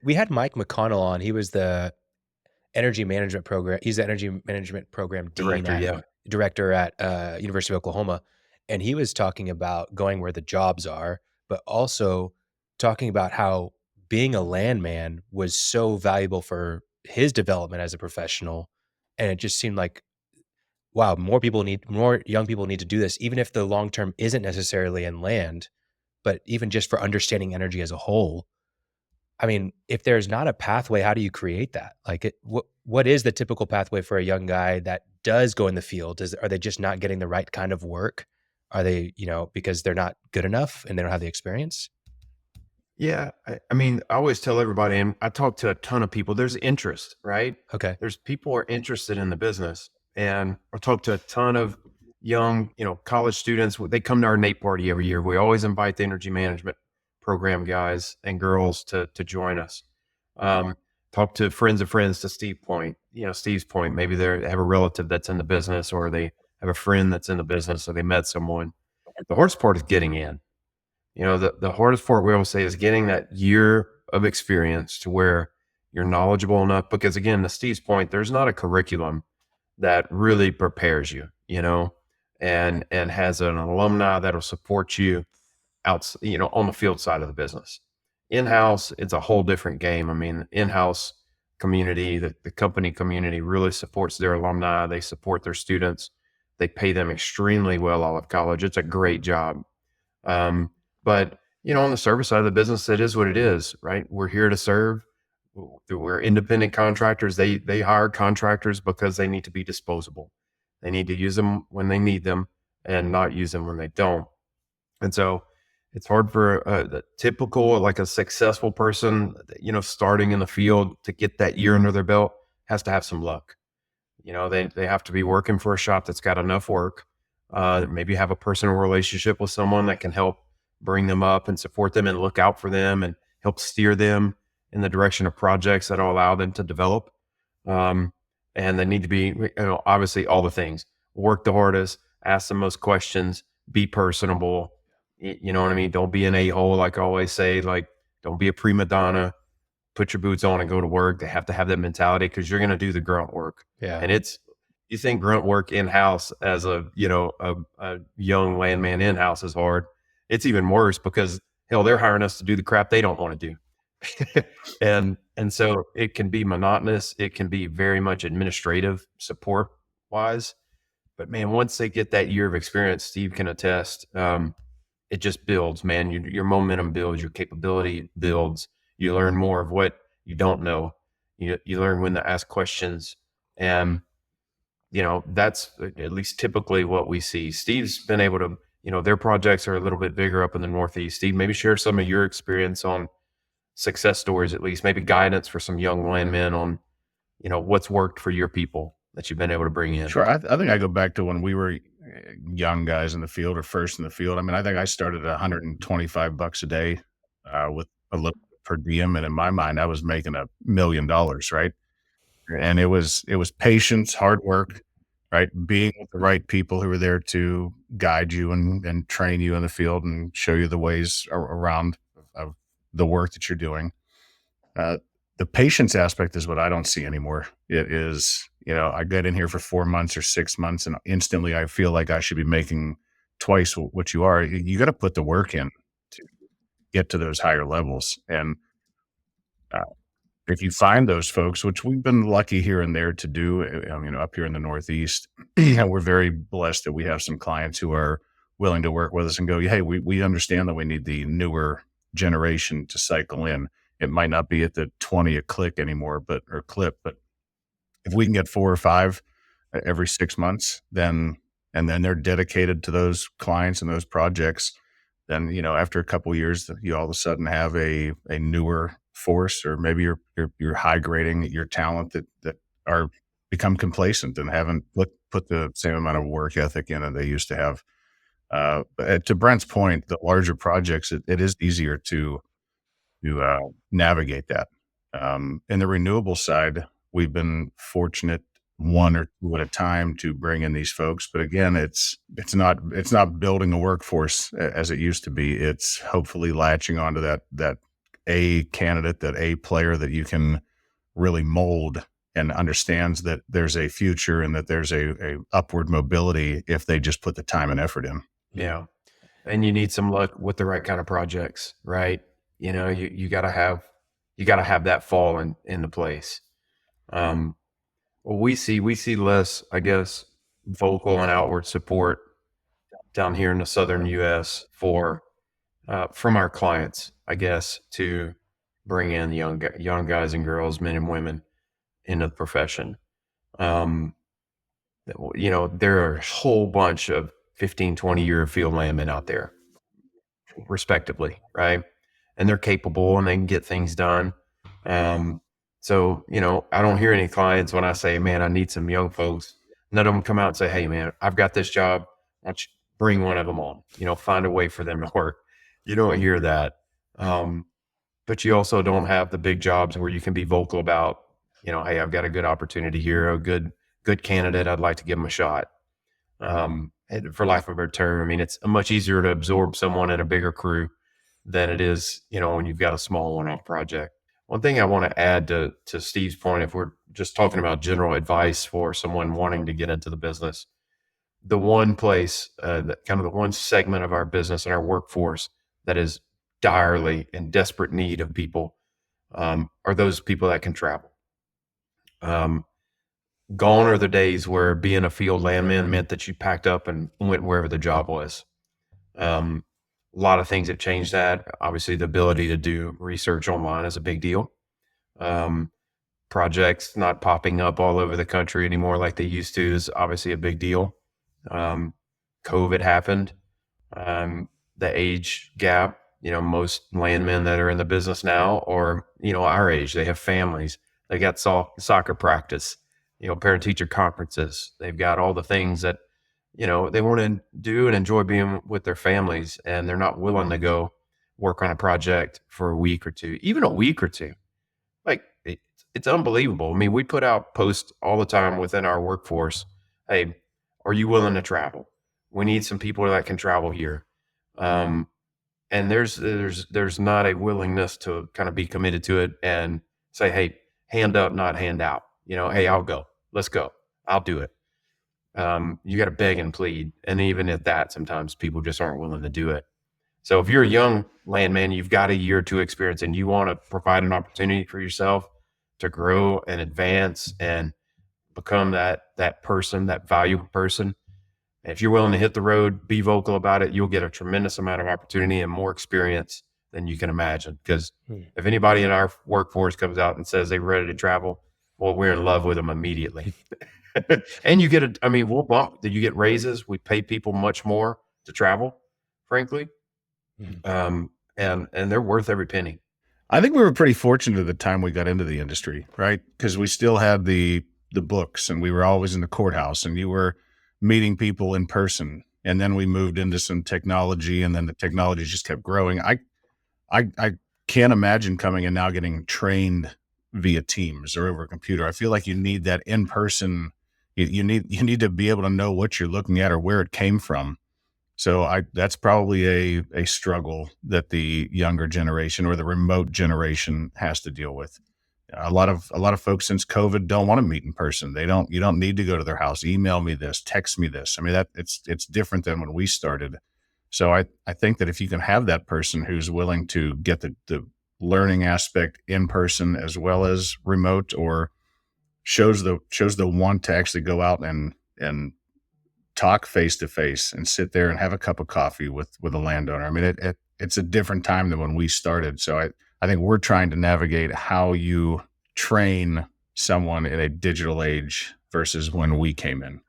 we had Mike McConnell on. He was the energy management program. He's the energy management program dean Director, at yeah. director at University of Oklahoma, and he was talking about going where the jobs are, but also talking about how being a landman was so valuable for his development as a professional, and it just seemed like, wow, more young people need to do this, even if the long term isn't necessarily in land, but even just for understanding energy as a whole. I mean, if there's not a pathway, how do you create that? Like, what is the typical pathway for a young guy that does go in the field? Are they just not getting the right kind of work? Are they, because they're not good enough and they don't have the experience? Yeah, I mean, I always tell everybody, and I talk to a ton of people, there's interest, right? Okay. There's people who are interested in the business. And I talk to a ton of young, college students. They come to our NAPE party every year. We always invite the energy management program guys and girls to join us. Um, Talk to friends of friends to Steve's point. Maybe they have a relative that's in the business, or they have a friend that's in the business, or they met someone. The hardest part is getting in. The hardest part we always say is getting that year of experience to where you're knowledgeable enough. Because again, to Steve's point, there's not a curriculum that really prepares you, and has an alumni that'll support you out, on the field side of the business. In-house, it's a whole different game. I mean, in-house community, the company community really supports their alumni. They support their students. They pay them extremely well out of college. It's a great job. Um, but on the service side of the business, it is what it is, right? We're here to serve. We're independent contractors. They hire contractors because they need to be disposable. They need to use them when they need them and not use them when they don't. And so it's hard for the typical, like a successful person, starting in the field to get that year under their belt has to have some luck. They have to be working for a shop that's got enough work. Maybe have a personal relationship with someone that can help bring them up and support them and look out for them and help steer them in the direction of projects that will allow them to develop. Um, and they need to be, obviously all the things: work the hardest, ask the most questions, be personable. You know what I mean? Don't be an a-hole. Like I always say, like, don't be a prima donna. Put your boots on and go to work. They have to have that mentality because you're going to do the grunt work. Yeah. And you think grunt work in house as a young landman in house is hard. It's even worse because hell, they're hiring us to do the crap they don't want to do. And so it can be monotonous. It can be very much administrative support wise. But man, once they get that year of experience, Steve can attest, it just builds, man. Your momentum builds, your capability builds. You learn more of what you don't know. You learn when to ask questions. And, that's at least typically what we see. Steve's been able to, their projects are a little bit bigger up in the Northeast. Steve, maybe share some of your experience on success stories, at least maybe guidance for some young landmen on, what's worked for your people that you've been able to bring in. Sure. I think I go back to when we were young guys in the field or first in the field. I mean, I think I started at $125 a day with a little per diem, and in my mind, I was making $1 million, right? And it was patience, hard work, right? Being with the right people who were there to guide you and train you in the field and show you the ways around of the work that you're doing. Uh, the patience aspect is what I don't see anymore. It is, I get in here for 4 months or 6 months, and instantly I feel like I should be making twice what you are. You got to put the work in to get to those higher levels. And uh, if you find those folks, which we've been lucky here and there to do, up here in the Northeast, we're very blessed that we have some clients who are willing to work with us and go, hey, we understand that we need the newer generation to cycle in. It might not be at the 20 a click anymore, or clip, but if we can get 4 or 5 every 6 months, then they're dedicated to those clients and those projects, then, after a couple of years, you all of a sudden have a newer force, or maybe you're high grading your talent that are become complacent and haven't put the same amount of work ethic in that they used to have. But to Brent's point, the larger projects, it is easier to navigate that. In the renewable side, we've been fortunate one or two at a time to bring in these folks, but again, it's not building a workforce as it used to be. It's hopefully latching onto that a candidate, that a player that you can really mold and understands that there's a future and that there's a upward mobility if they just put the time and effort in. Yeah. And you need some luck with the right kind of projects, right? You know, you gotta have that fall into place. Well, we see less, I guess, vocal and outward support down here in the southern U.S. for from our clients, I guess, to bring in young guys and girls, men and women into the profession. Um, you know, there are a whole bunch of 15, 20-year field landmen out there, respectively, right? And they're capable and they can get things done. So, you know, I don't hear any clients when I say, man, I need some young folks. None of them come out and say, hey, man, I've got this job. Why don't you bring one of them on? You know, find a way for them to work. You don't hear that. But you also don't have the big jobs where you can be vocal about, you know, hey, I've got a good opportunity here, a good candidate. I'd like to give them a shot. And for lack of a better term, I mean, it's much easier to absorb someone in a bigger crew than it is, you know, when you've got a small one-off project. One thing I want to add to Steve's point, if we're just talking about general advice for someone wanting to get into the business, the one place, that kind of the one segment of our business and our workforce that is direly in desperate need of people, are those people that can travel. Gone are the days where being a field landman meant that you packed up and went wherever the job was. A lot of things have changed that. Obviously, the ability to do research online is a big deal. Projects not popping up all over the country anymore like they used to is obviously a big deal. COVID happened. The age gap, you know, most landmen that are in the business now are, you know, our age. They have families. They got soccer practice, you know, parent teacher conferences. They've got all the things that, you know, they want to do and enjoy being with their families, and they're not willing to go work on a project for a week or two, even a week or two. Like it's unbelievable. I mean, we put out posts all the time within our workforce. Hey, are you willing to travel? We need some people that can travel here. And there's not a willingness to kind of be committed to it and say, hey, hand up, not hand out. You know, hey, I'll go. Let's go. I'll do it. You got to beg and plead. And even at that, sometimes people just aren't willing to do it. So if you're a young landman, you've got a year or two experience and you want to provide an opportunity for yourself to grow and advance and become that person, that valuable person. If you're willing to hit the road, be vocal about it, you'll get a tremendous amount of opportunity and more experience than you can imagine. Because if anybody in our workforce comes out and says they're ready to travel, well, we're in love with them immediately. And you get we'll bump, you get raises. We pay people much more to travel, frankly. And they're worth every penny. I think we were pretty fortunate at the time we got into the industry, right? Because we still had the books and we were always in the courthouse and you were meeting people in person. And then we moved into some technology and then the technology just kept growing. I can't imagine coming and now getting trained via Teams or over a computer. I feel like you need that in person. You need to be able to know what you're looking at or where it came from. So that's probably a struggle that the younger generation or the remote generation has to deal with. A lot of folks since COVID don't want to meet in person. You don't need to go to their house. Email me this, text me this. I mean, it's different than when we started. So I think that if you can have that person who's willing to get the learning aspect in person as well as remote, or shows the want to actually go out and talk face to face and sit there and have a cup of coffee with a landowner. I mean, it's a different time than when we started. So I think we're trying to navigate how you train someone in a digital age versus when we came in.